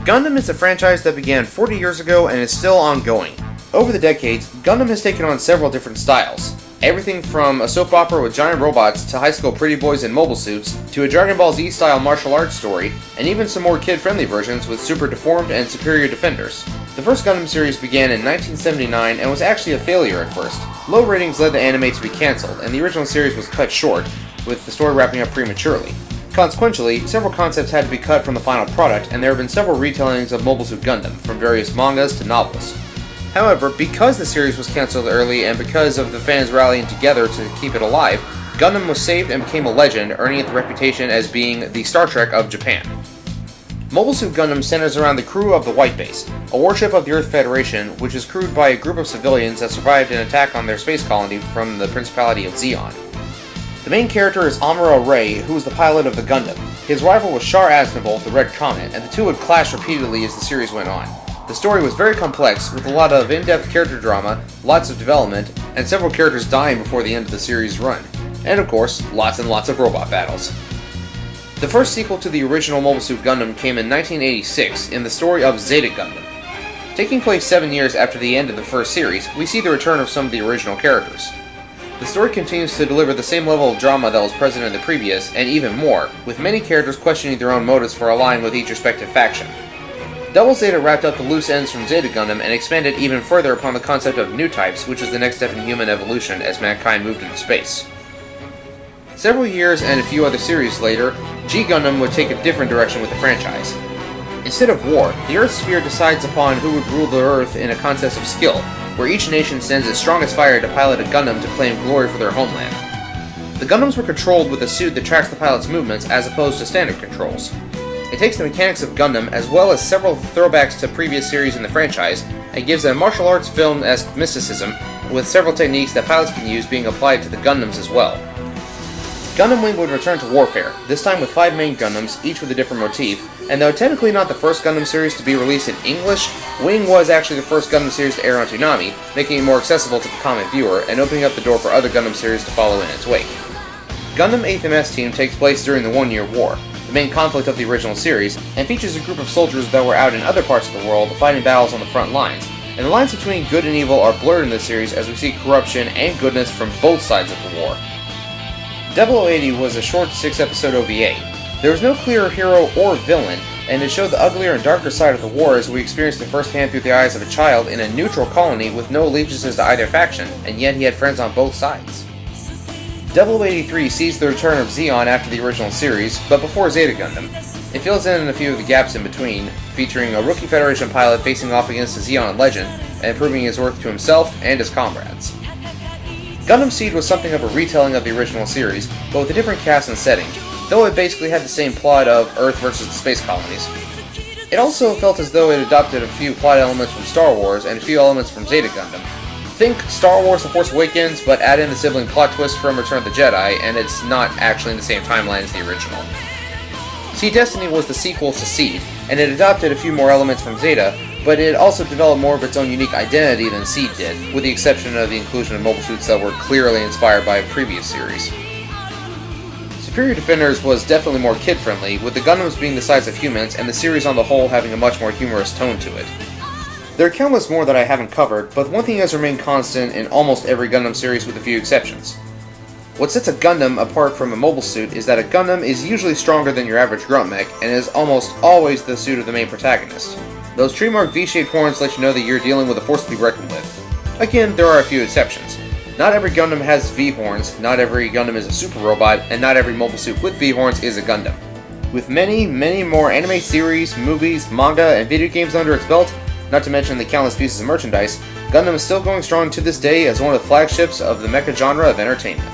Gundam is a franchise that began 40 years ago and is still ongoing. Over the decades, Gundam has taken on several different styles. Everything from a soap opera with giant robots to high school pretty boys in mobile suits, to a Dragon Ball Z style martial arts story, and even some more kid-friendly versions with super deformed and superior defenders. The first Gundam series began in 1979 and was actually a failure at first. Low ratings led the anime to be cancelled, and the original series was cut short, with the story wrapping up prematurely. Consequently, several concepts had to be cut from the final product, and there have been several retellings of Mobile Suit Gundam, from various mangas to novels. However, because the series was cancelled early and because of the fans rallying together to keep it alive, Gundam was saved and became a legend, earning it the reputation as being the Star Trek of Japan. Mobile Suit Gundam centers around the crew of the White Base, a warship of the Earth Federation which is crewed by a group of civilians that survived an attack on their space colony from the Principality of Zeon. The main character is Amuro Ray, who is the pilot of the Gundam. His rival was Char Aznavour, the Red Comet, and the two would clash repeatedly as the series went on. The story was very complex, with a lot of in-depth character drama, lots of development, and several characters dying before the end of the series' run. And of course, lots and lots of robot battles. The first sequel to the original Mobile Suit Gundam came in 1986 in the story of Zeta Gundam. Taking place 7 years after the end of the first series, we see the return of some of the original characters. The story continues to deliver the same level of drama that was present in the previous, and even more, with many characters questioning their own motives for allying with each respective faction. Double Zeta wrapped up the loose ends from Zeta Gundam and expanded even further upon the concept of new types, which is the next step in human evolution as mankind moved into space. Several years and a few other series later, G Gundam would take a different direction with the franchise. Instead of war, the Earth Sphere decides upon who would rule the Earth in a contest of skill, where each nation sends its strongest fighter to pilot a Gundam to claim glory for their homeland. The Gundams were controlled with a suit that tracks the pilot's movements as opposed to standard controls. It takes the mechanics of Gundam as well as several throwbacks to previous series in the franchise and gives a martial arts film-esque mysticism with several techniques that pilots can use being applied to the Gundams as well. Gundam Wing would return to warfare, this time with 5 main Gundams, each with a different motif, and though technically not the first Gundam series to be released in English, Wing was actually the first Gundam series to air on Toonami, making it more accessible to the common viewer and opening up the door for other Gundam series to follow in its wake. Gundam 8th MS Team takes place during the One-Year War, the main conflict of the original series, and features a group of soldiers that were out in other parts of the world fighting battles on the front lines, and the lines between good and evil are blurred in this series as we see corruption and goodness from both sides of the war. 0080 was a short 6-episode OVA. There was no clear hero or villain, and it showed the uglier and darker side of the war as we experienced it firsthand through the eyes of a child in a neutral colony with no allegiances to either faction, and yet he had friends on both sides. 0083 sees the return of Zeon after the original series, but before Zeta Gundam. It fills in a few of the gaps in between, featuring a rookie Federation pilot facing off against a Zeon legend, and proving his worth to himself and his comrades. Gundam Seed was something of a retelling of the original series, but with a different cast and setting, though it basically had the same plot of Earth versus the space colonies. It also felt as though it adopted a few plot elements from Star Wars and a few elements from Zeta Gundam. Think Star Wars The Force Awakens, but add in the sibling plot twist from Return of the Jedi, and it's not actually in the same timeline as the original. Seed Destiny was the sequel to Seed, and it adopted a few more elements from Zeta, but it also developed more of its own unique identity than Seed did, with the exception of the inclusion of mobile suits that were clearly inspired by a previous series. Superior Defenders was definitely more kid-friendly, with the Gundams being the size of humans and the series on the whole having a much more humorous tone to it. There are countless more that I haven't covered, but one thing has remained constant in almost every Gundam series with a few exceptions. What sets a Gundam apart from a mobile suit is that a Gundam is usually stronger than your average grunt mech, and is almost always the suit of the main protagonist. Those tree-marked V-shaped horns let you know that you're dealing with a force to be reckoned with. Again, there are a few exceptions. Not every Gundam has V-horns, not every Gundam is a super robot, and not every mobile suit with V-horns is a Gundam. With many, many more anime series, movies, manga, and video games under its belt, not to mention the countless pieces of merchandise, Gundam is still going strong to this day as one of the flagships of the mecha genre of entertainment.